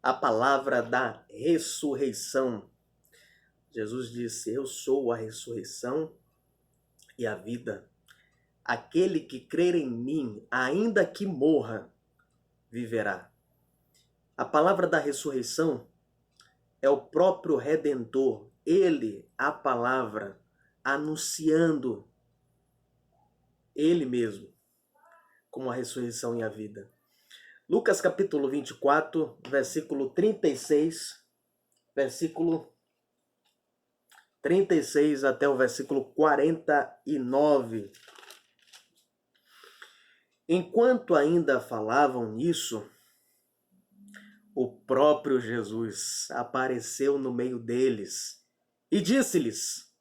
a palavra da ressurreição. Jesus disse: eu sou a ressurreição e a vida. Aquele que crer em mim, ainda que morra, viverá. A palavra da ressurreição é o próprio Redentor, ele, a palavra, anunciando ele mesmo como a ressurreição e a vida. Lucas capítulo 24, versículo 36, versículo 36 até o versículo 49. Enquanto ainda falavam nisso, o próprio Jesus apareceu no meio deles e disse-lhes: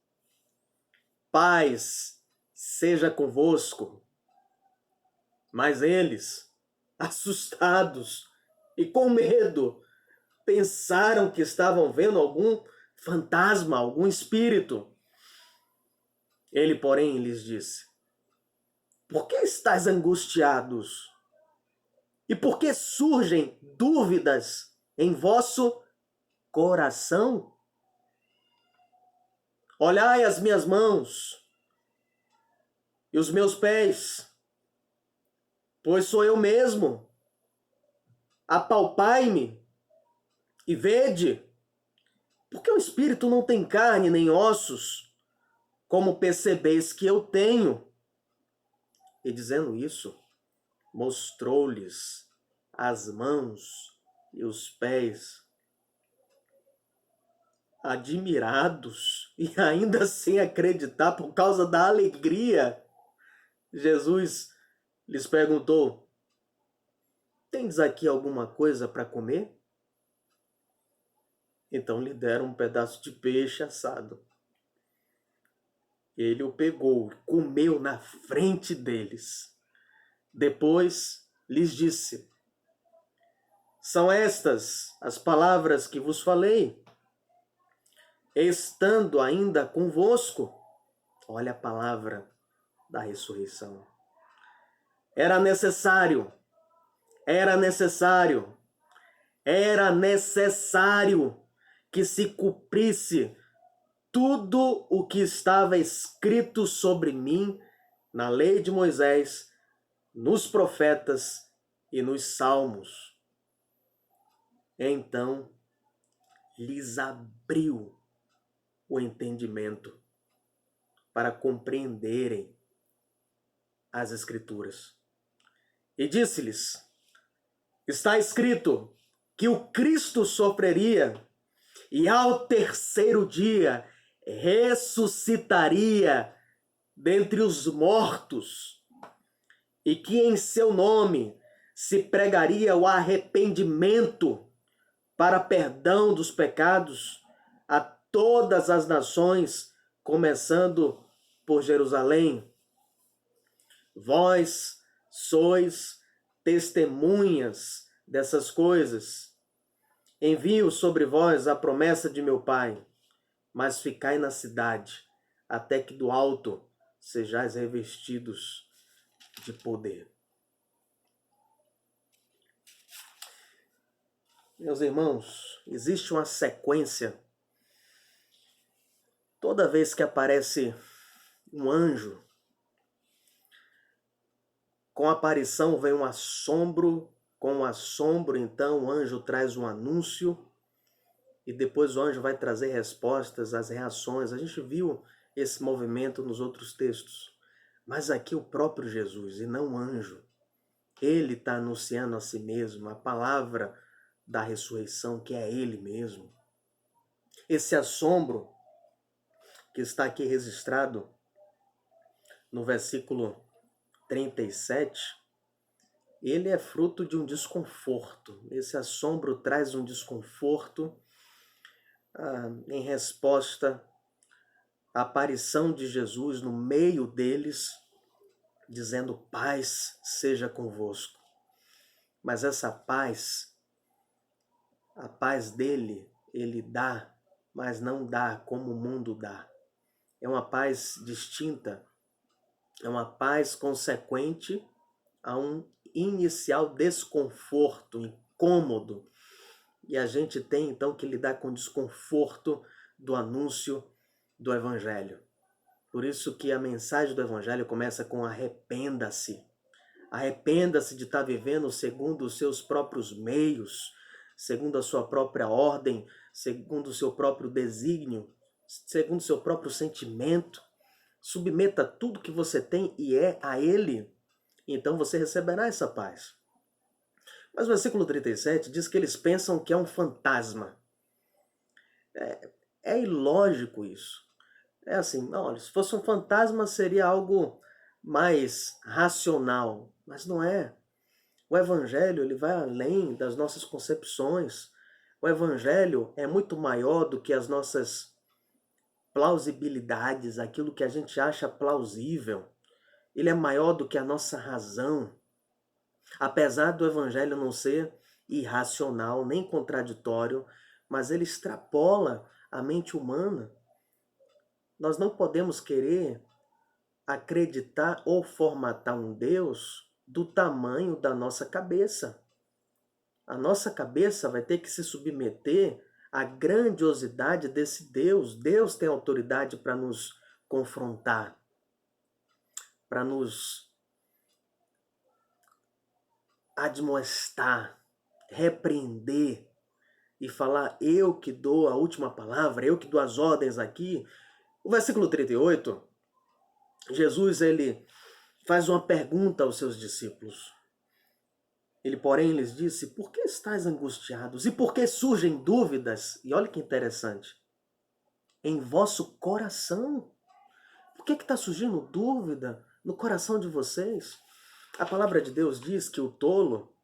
paz seja convosco. Mas eles, assustados e com medo, pensaram que estavam vendo algum fantasma, algum espírito. Ele, porém, lhes disse: por que estáis angustiados? E por que surgem dúvidas em vosso coração? Olhai as minhas mãos e os meus pés, pois sou eu mesmo. Apalpai-me e vede, porque o espírito não tem carne nem ossos, como percebeis que eu tenho. E dizendo isso, mostrou-lhes as mãos e os pés. Admirados e ainda sem acreditar por causa da alegria, Jesus lhes perguntou: tendes aqui alguma coisa para comer? Então lhe deram um pedaço de peixe assado. Ele o pegou e comeu na frente deles. Depois lhes disse: são estas as palavras que vos falei, estando ainda convosco. Olha a palavra da ressurreição. Era necessário que se cumprisse tudo o que estava escrito sobre mim na lei de Moisés, nos profetas e nos salmos. Então lhes abriu o entendimento para compreenderem as Escrituras. E disse-lhes: está escrito que o Cristo sofreria e ao terceiro dia ressuscitaria dentre os mortos, e que em seu nome se pregaria o arrependimento para perdão dos pecados a todas as nações, começando por Jerusalém. Vós sois testemunhas dessas coisas. Envio sobre vós a promessa de meu Pai, mas ficai na cidade, até que do alto sejais revestidos de poder. Meus irmãos, existe uma sequência. Toda vez que aparece um anjo, com a aparição vem um assombro, com o assombro, então, o anjo traz um anúncio, e depois o anjo vai trazer respostas às reações. A gente viu esse movimento nos outros textos. Mas aqui o próprio Jesus, e não o anjo, ele está anunciando a si mesmo a palavra da ressurreição, que é ele mesmo. Esse assombro que está aqui registrado no versículo 37, ele é fruto de um desconforto. Esse assombro traz um desconforto em resposta à aparição de Jesus no meio deles, dizendo: paz seja convosco. Mas essa paz, a paz dele, ele dá, mas não dá como o mundo dá. É uma paz distinta, é uma paz consequente a um inicial desconforto, incômodo. E a gente tem então que lidar com o desconforto do anúncio do Evangelho. Por isso que a mensagem do Evangelho começa com arrependa-se. Arrependa-se de estar vivendo segundo os seus próprios meios, segundo a sua própria ordem, segundo o seu próprio desígnio, segundo o seu próprio sentimento. Submeta tudo que você tem e é a Ele. Então você receberá essa paz. Mas o versículo 37 diz que eles pensam que é um fantasma. É ilógico isso. É assim, olha, se fosse um fantasma seria algo mais racional, mas não é. O Evangelho ele vai além das nossas concepções. O Evangelho é muito maior do que as nossas plausibilidades, aquilo que a gente acha plausível. Ele é maior do que a nossa razão. Apesar do Evangelho não ser irracional nem contraditório, mas ele extrapola a mente humana. Nós não podemos querer acreditar ou formatar um Deus do tamanho da nossa cabeça. A nossa cabeça vai ter que se submeter à grandiosidade desse Deus. Deus tem autoridade para nos confrontar, para nos admoestar, repreender e falar: eu que dou a última palavra, eu que dou as ordens aqui. O versículo 38, Jesus ele faz uma pergunta aos seus discípulos. Ele, porém, lhes disse: por que estáis angustiados? E por que surgem dúvidas? E olha que interessante. Em vosso coração. Por que está surgindo dúvida no coração de vocês? A palavra de Deus diz que o tolo,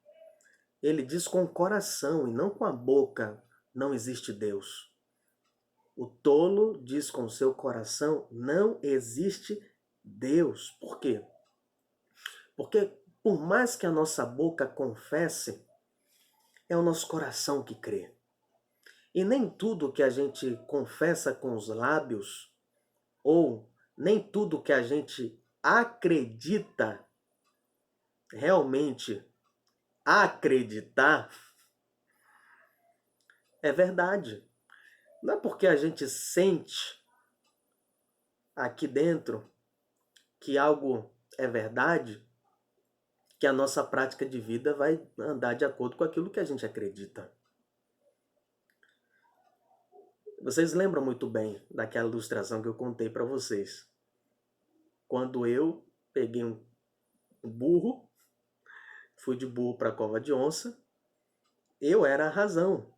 ele diz com o coração e não com a boca, não existe Deus. O tolo diz com o seu coração, não existe Deus. Por quê? Porque por mais que a nossa boca confesse, é o nosso coração que crê. E nem tudo que a gente confessa com os lábios, ou nem tudo que a gente acredita, realmente acreditar, é verdade. Não é porque a gente sente aqui dentro que algo é verdade, que a nossa prática de vida vai andar de acordo com aquilo que a gente acredita. Vocês lembram muito bem daquela ilustração que eu contei para vocês. Quando eu peguei um burro, fui de burro para a cova de onça, eu era a razão,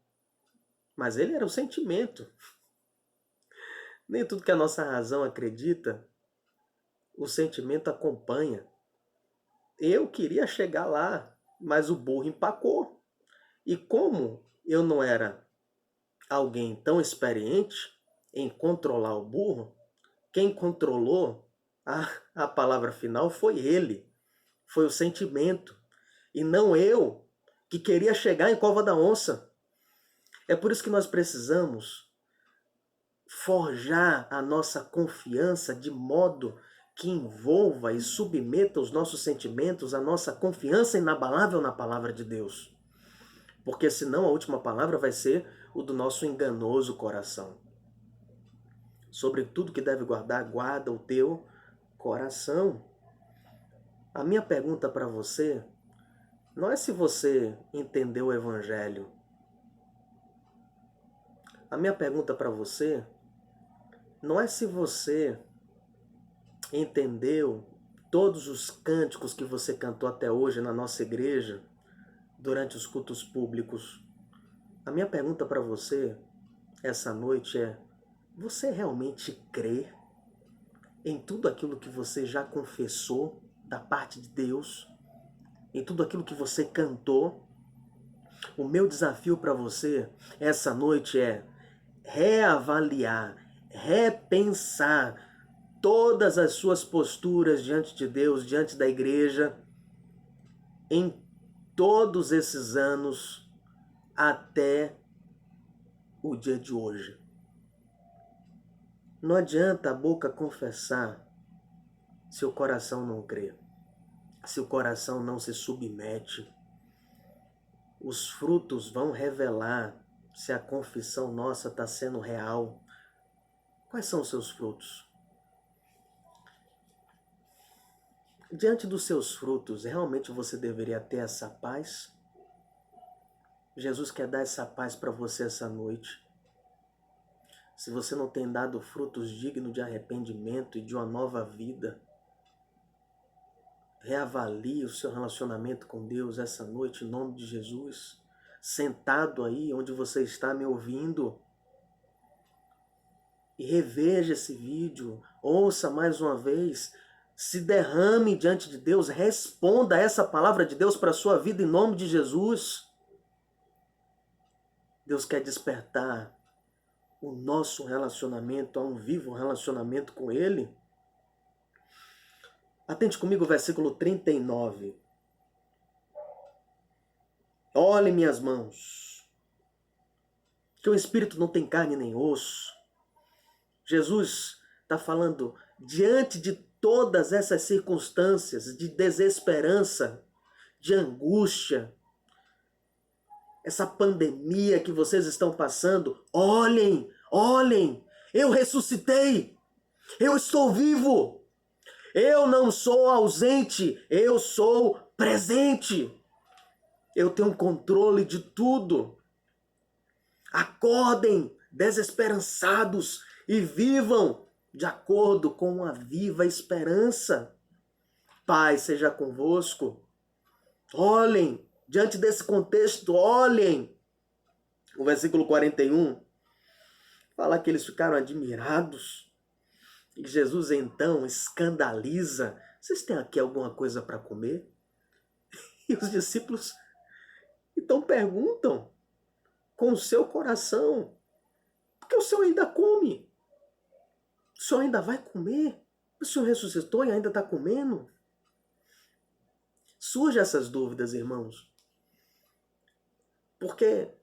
mas ele era o sentimento. Nem tudo que a nossa razão acredita, o sentimento acompanha. Eu queria chegar lá, mas o burro empacou. E como eu não era alguém tão experiente em controlar o burro, quem controlou a palavra final foi ele, foi o sentimento, e não eu, que queria chegar em cova da onça. É por isso que nós precisamos forjar a nossa confiança de modo que envolva e submeta os nossos sentimentos à nossa confiança inabalável na palavra de Deus. Porque senão a última palavra vai ser o do nosso enganoso coração. Sobre tudo que deve guardar, guarda o teu coração. A minha pergunta para você não é se você entendeu o Evangelho. A minha pergunta para você não é se você entendeu todos os cânticos que você cantou até hoje na nossa igreja, durante os cultos públicos. A minha pergunta para você essa noite é: você realmente crê em tudo aquilo que você já confessou da parte de Deus? Em tudo aquilo que você cantou? O meu desafio para você essa noite é reavaliar, repensar todas as suas posturas diante de Deus, diante da igreja, em todos esses anos até o dia de hoje. Não adianta a boca confessar se o coração não crê, se o coração não se submete. Os frutos vão revelar se a confissão nossa está sendo real. Quais são os seus frutos? Diante dos seus frutos, realmente você deveria ter essa paz? Jesus quer dar essa paz para você essa noite. Se você não tem dado frutos dignos de arrependimento e de uma nova vida, reavalie o seu relacionamento com Deus essa noite, em nome de Jesus. Sentado aí onde você está me ouvindo, e reveja esse vídeo, ouça mais uma vez, se derrame diante de Deus, responda essa palavra de Deus para a sua vida em nome de Jesus. Deus quer despertar o nosso relacionamento a um vivo relacionamento com Ele. Atente comigo o versículo 39. Olhe minhas mãos, que o Espírito não tem carne nem osso. Jesus está falando, diante de todas essas circunstâncias de desesperança, de angústia, essa pandemia que vocês estão passando, olhem, eu ressuscitei, eu estou vivo, eu não sou ausente, eu sou presente, eu tenho controle de tudo. Acordem desesperançados e vivam de acordo com a viva esperança. Paz seja convosco. Olhem, diante desse contexto, olhem. O versículo 41 fala que eles ficaram admirados. E Jesus então escandaliza. Vocês têm aqui alguma coisa para comer? E os discípulos então perguntam com o seu coração: por que o Senhor ainda come? O Senhor ainda vai comer? O Senhor ressuscitou e ainda está comendo? Surgem essas dúvidas, irmãos. Porque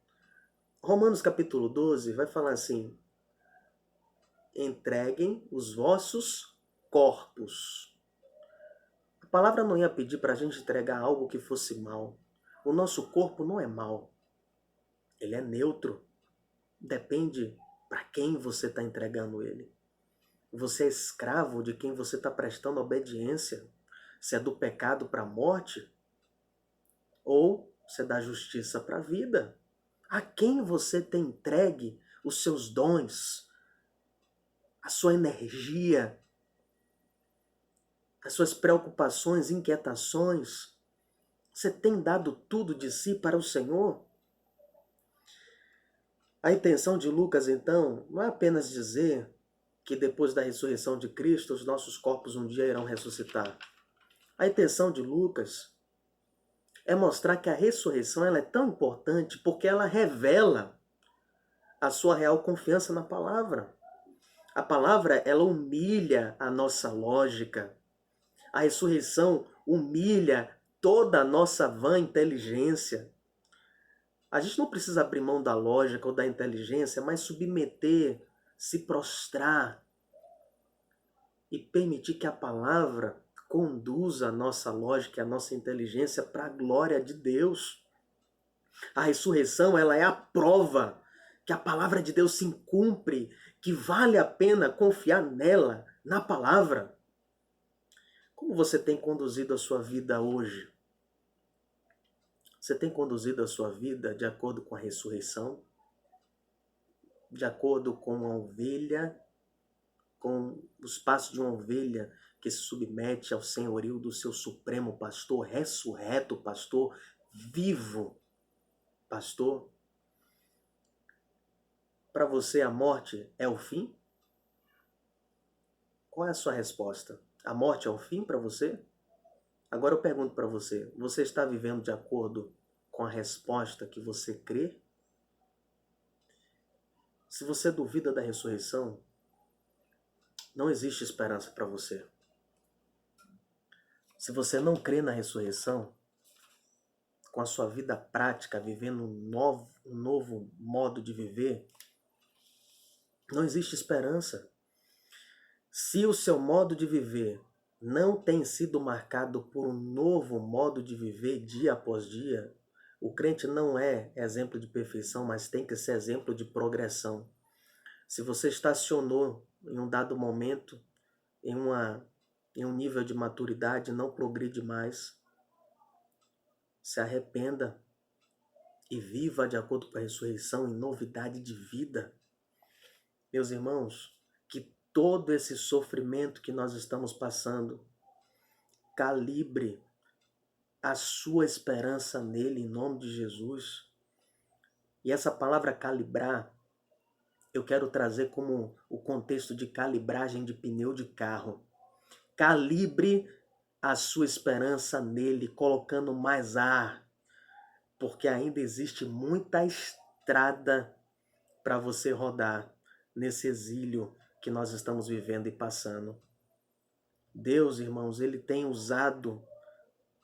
Romanos capítulo 12 vai falar assim: entreguem os vossos corpos. A palavra não ia pedir para a gente entregar algo que fosse mal. O nosso corpo não é mal. Ele é neutro. Depende para quem você está entregando ele. Você é escravo de quem você está prestando obediência. Se é do pecado para a morte, ou se é da justiça para a vida. A quem você tem entregue os seus dons, a sua energia, as suas preocupações, inquietações? Você tem dado tudo de si para o Senhor? A intenção de Lucas, então, não é apenas dizer que depois da ressurreição de Cristo, os nossos corpos um dia irão ressuscitar. A intenção de Lucas é mostrar que a ressurreição ela é tão importante porque ela revela a sua real confiança na palavra. A palavra, ela humilha a nossa lógica. A ressurreição humilha toda a nossa vã inteligência. A gente não precisa abrir mão da lógica ou da inteligência, mas submeter, se prostrar e permitir que a palavra conduza a nossa lógica e a nossa inteligência para a glória de Deus. A ressurreição, ela é a prova que a palavra de Deus se cumpre, que vale a pena confiar nela, na palavra. Como você tem conduzido a sua vida hoje? Você tem conduzido a sua vida de acordo com a ressurreição? De acordo com a ovelha, com os passos de uma ovelha que se submete ao senhorio do seu supremo pastor, ressurreto pastor, vivo pastor? Para você a morte é o fim? Qual é a sua resposta? A morte é o fim para você? Agora eu pergunto para você, você está vivendo de acordo com a resposta que você crê? Se você duvida da ressurreição, não existe esperança para você. Se você não crê na ressurreição, com a sua vida prática, vivendo um novo modo de viver, não existe esperança. Se o seu modo de viver não tem sido marcado por um novo modo de viver dia após dia, O crente não é exemplo de perfeição, mas tem que ser exemplo de progressão. Se você estacionou em um dado momento, em um nível de maturidade, não progride mais. Se arrependa e viva de acordo com a ressurreição em novidade de vida. Meus irmãos, que todo esse sofrimento que nós estamos passando calibre a sua esperança nele, em nome de Jesus. E essa palavra calibrar, eu quero trazer como o contexto de calibragem de pneu de carro. Calibre a sua esperança nele, colocando mais ar, porque ainda existe muita estrada para você rodar nesse exílio que nós estamos vivendo e passando. Deus, irmãos, ele tem usado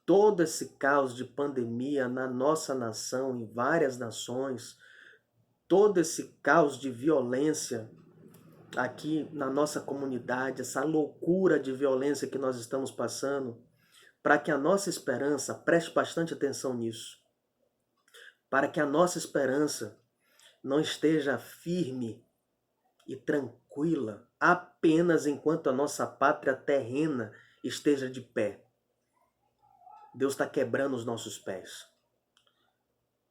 todo esse caos de pandemia na nossa nação, em várias nações, todo esse caos de violência aqui na nossa comunidade, essa loucura de violência que nós estamos passando, para que a nossa esperança, preste bastante atenção nisso, para que a nossa esperança não esteja firme e tranquila apenas enquanto a nossa pátria terrena esteja de pé. Deus está quebrando os nossos pés,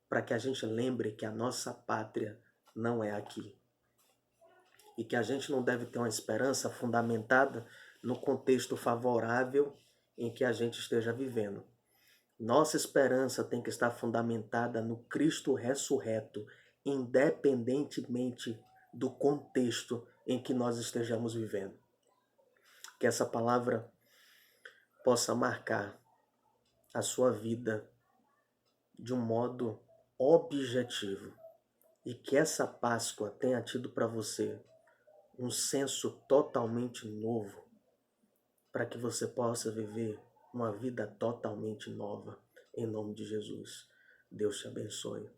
para que a gente lembre que a nossa pátria não é aqui. E que a gente não deve ter uma esperança fundamentada no contexto favorável em que a gente esteja vivendo. Nossa esperança tem que estar fundamentada no Cristo ressurreto, independentemente do contexto em que nós estejamos vivendo. Que essa palavra possa marcar a sua vida de um modo objetivo e que essa Páscoa tenha tido para você um senso totalmente novo, para que você possa viver uma vida totalmente nova, em nome de Jesus. Deus te abençoe.